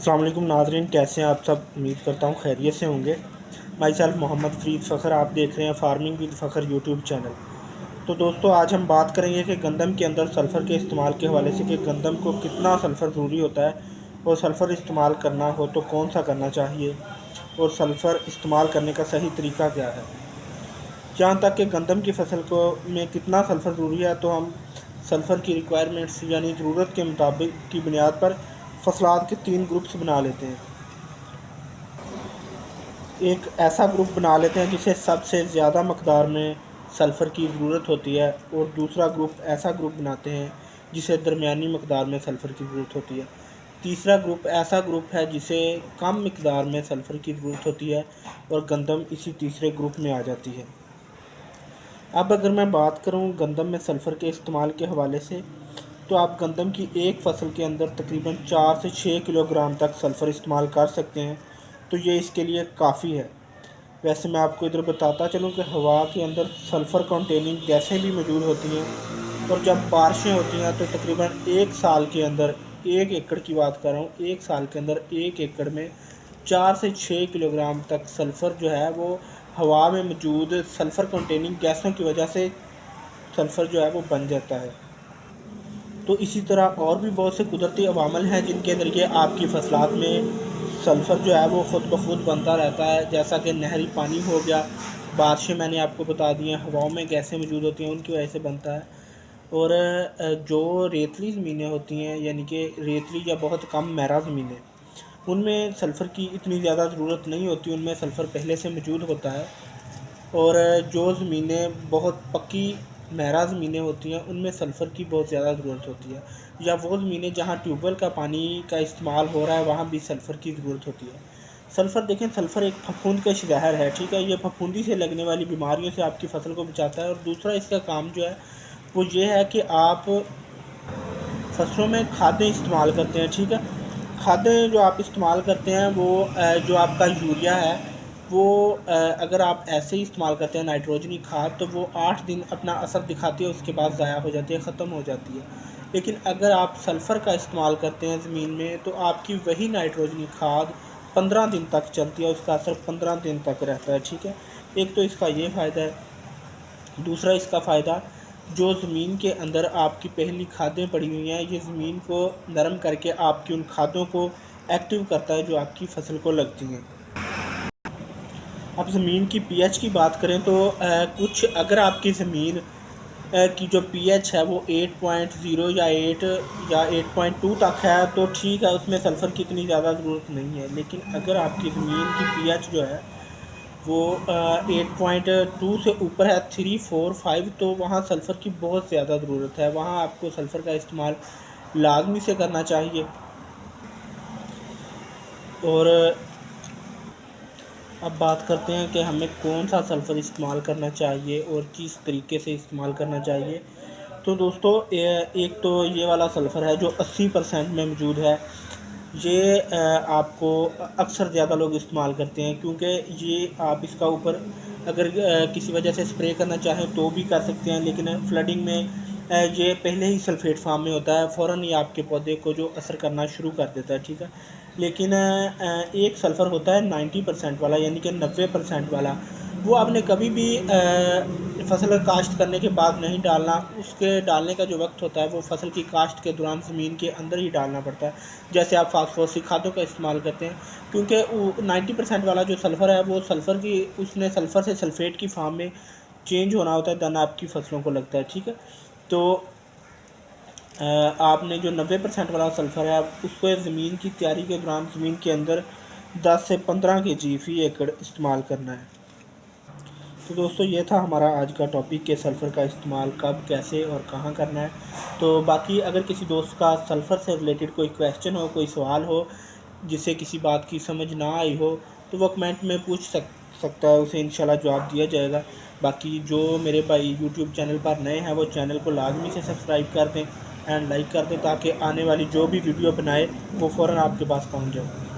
अस्सलाम वालेकुम नाज़रीन, कैसे हैं आप सब। उम्मीद करता हूँ खैरियत से होंगे। माई सेल्फ मोहम्मद फ़रीद फ़खर, आप देख रहे हैं farming with Fakhar YouTube channel. तो दोस्तों, आज हम बात करेंगे कि गंदम के अंदर सल्फ़र के इस्तेमाल के हवाले से कि गंदम को कितना सल्फ़र ज़रूरी होता है और सल्फ़र इस्तेमाल करना हो तो कौन सा करना चाहिए और सल्फ़र इस्तेमाल करने का सही तरीका क्या है। जहाँ तक कि गंदम की फसल को में कितना सल्फ़र ज़रूरी है, तो हम सल्फ़र की रिक्वायरमेंट्स यानी ज़रूरत के मुताबिक की बुनियाद पर फसलात के 3 ग्रुप्स बना लेते हैं। एक ऐसा ग्रुप बना लेते हैं जिसे सबसे ज़्यादा मकदार में सल्फ़र की ज़रूरत होती है, और दूसरा ग्रुप ऐसा ग्रुप बनाते हैं जिसे दरमियानी मकदार में सल्फ़र की ज़रूरत होती है। तीसरा ग्रुप ऐसा ग्रुप है जिसे कम मकदार में सल्फ़र की ज़रूरत होती है, और गंदम इसी तीसरे ग्रुप में आ जाती है। अब अगर मैं बात करूं गंदम में सल्फ़र के इस्तेमाल के हवाले से, तो आप गंदम की एक फ़सल के अंदर तकरीबन 4 से 6 किलोग्राम तक सल्फ़र इस्तेमाल कर सकते हैं, तो ये इसके लिए काफ़ी है। वैसे मैं आपको इधर बताता चलूँ कि हवा के अंदर सल्फ़र कंटेनिंग गैसें भी मौजूद होती हैं, और जब बारिशें होती हैं तो तकरीबन 1 साल के अंदर, 1 एकड़ की बात कर रहा हूँ, 1 साल के अंदर 1 एकड़ में 4 से 6 किलोग्राम तक सल्फ़र जो है वो हवा में मौजूद सल्फ़र कंटेनिंग गैसों की वजह से सल्फ़र जो है वो बन जाता है। तो इसी तरह और भी बहुत से कुदरती अवामल हैं जिनके ज़रिए आपकी फसलात में सल्फ़र जो है वो ख़ुद ब खुद बनता रहता है, जैसा कि नहरी पानी हो गया, बारिशें मैंने आपको बता दी हैं, हवाओं में गैसें मौजूद होती हैं, उनकी वजह से बनता है। और जो रेतली ज़मीनें होती हैं, यानी कि रेतली या बहुत कम मैरा ज़मीनें, उनमें सल्फ़र की इतनी ज़्यादा ज़रूरत नहीं होती, उनमें सल्फ़र पहले से मौजूद होता है। और जो ज़मीनें बहुत पक्की महरा ज़मीनें होती हैं, उनमें सल्फ़र की बहुत ज़्यादा ज़रूरत होती है, या वो ज़मीनें जहाँ ट्यूबवेल का पानी का इस्तेमाल हो रहा है, वहाँ भी सल्फ़र की ज़रूरत होती है। सल्फ़र देखें, सल्फ़र एक फफूंद का ज़हर है, ठीक है। ये फफूंदी से लगने वाली बीमारियों से आपकी फ़सल को बचाता है। और दूसरा इसका काम जो है वो ये है कि आप फसलों में खादें इस्तेमाल करते हैं, ठीक है। खादें जो आप इस्तेमाल करते हैं वो जो आपका यूरिया है वो अगर आप ऐसे ही इस्तेमाल करते हैं नाइट्रोजनी खाद, तो वो 8 दिन अपना असर दिखाती है, उसके बाद ज़ाया हो जाती है, ख़त्म हो जाती है। लेकिन अगर आप सल्फ़र का इस्तेमाल करते हैं ज़मीन में, तो आपकी वही नाइट्रोजनी खाद 15 दिन तक चलती है, उसका असर 15 दिन तक रहता है, ठीक है। एक तो इसका ये फ़ायदा है। दूसरा इसका फ़ायदा, जो ज़मीन के अंदर आपकी पहली खादें पड़ी हुई हैं, ये ज़मीन को नरम करके आपकी उन खादों को एक्टिव करता है जो आपकी फ़सल को लगती हैं। अब ज़मीन की पीएच की बात करें तो कुछ अगर आपकी ज़मीन की जो पीएच है वो 8.0 या 8 या 8.2 तक है, तो ठीक है, उसमें सल्फ़र की इतनी ज़्यादा ज़रूरत नहीं है। लेकिन अगर आपकी ज़मीन की पीएच जो है वो 8.2 से ऊपर है, 3, 4, 5, तो वहाँ सल्फ़र की बहुत ज़्यादा ज़रूरत है, वहाँ आपको सल्फ़र का इस्तेमाल लाजमी से करना चाहिए। और अब बात करते हैं कि हमें कौन सा सल्फ़र इस्तेमाल करना चाहिए और किस तरीके से इस्तेमाल करना चाहिए। तो दोस्तों, एक तो ये वाला सल्फ़र है जो 80% में मौजूद है। ये आपको अक्सर ज़्यादा लोग इस्तेमाल करते हैं, क्योंकि ये आप इसका ऊपर अगर किसी वजह से स्प्रे करना चाहें तो भी कर सकते हैं, लेकिन फ्लडिंग में ये पहले ही सल्फ़ेट फ़ॉर्म में होता है, फ़ौरन ही आपके पौधे को जो असर करना शुरू कर देता है, ठीक है। लेकिन एक सल्फ़र होता है 90% वाला, यानी कि 90% वाला, वो आपने कभी भी फसल काश्त करने के बाद नहीं डालना। उसके डालने का जो वक्त होता है वो फसल की काश्त के दौरान ज़मीन के अंदर ही डालना पड़ता है, जैसे आप फास्फोरस खादों का इस्तेमाल करते हैं। क्योंकि 90% वाला जो सल्फ़र है वो सल्फ़र की, उसने सल्फ़र से सल्फ़ेट की फॉर्म में चेंज होना होता है, देन आपकी फसलों को लगता है, ठीक है। तो आपने जो 90% वाला सल्फ़र है उसको ज़मीन की तैयारी के दौरान ज़मीन के अंदर 10 से 15 केजी फ़ी एकड़ इस्तेमाल करना है। तो दोस्तों, ये था हमारा आज का टॉपिक कि सल्फ़र का इस्तेमाल कब, कैसे और कहाँ करना है। तो बाकी अगर किसी दोस्त का सल्फ़र से रिलेटेड कोई क्वेश्चन हो, कोई सवाल हो जिसे किसी बात की समझ ना आई हो, तो वो कमेंट में पूछ सकता है, उसे इंशाल्लाह जवाब दिया जाएगा। बाकी जो मेरे भाई यूट्यूब चैनल पर नए हैं वो चैनल को लाजमी से सब्सक्राइब कर दें एंड लाइक कर दें, ताकि आने वाली जो भी वीडियो बनाए वो फ़ौरन आपके पास पहुंच जाए।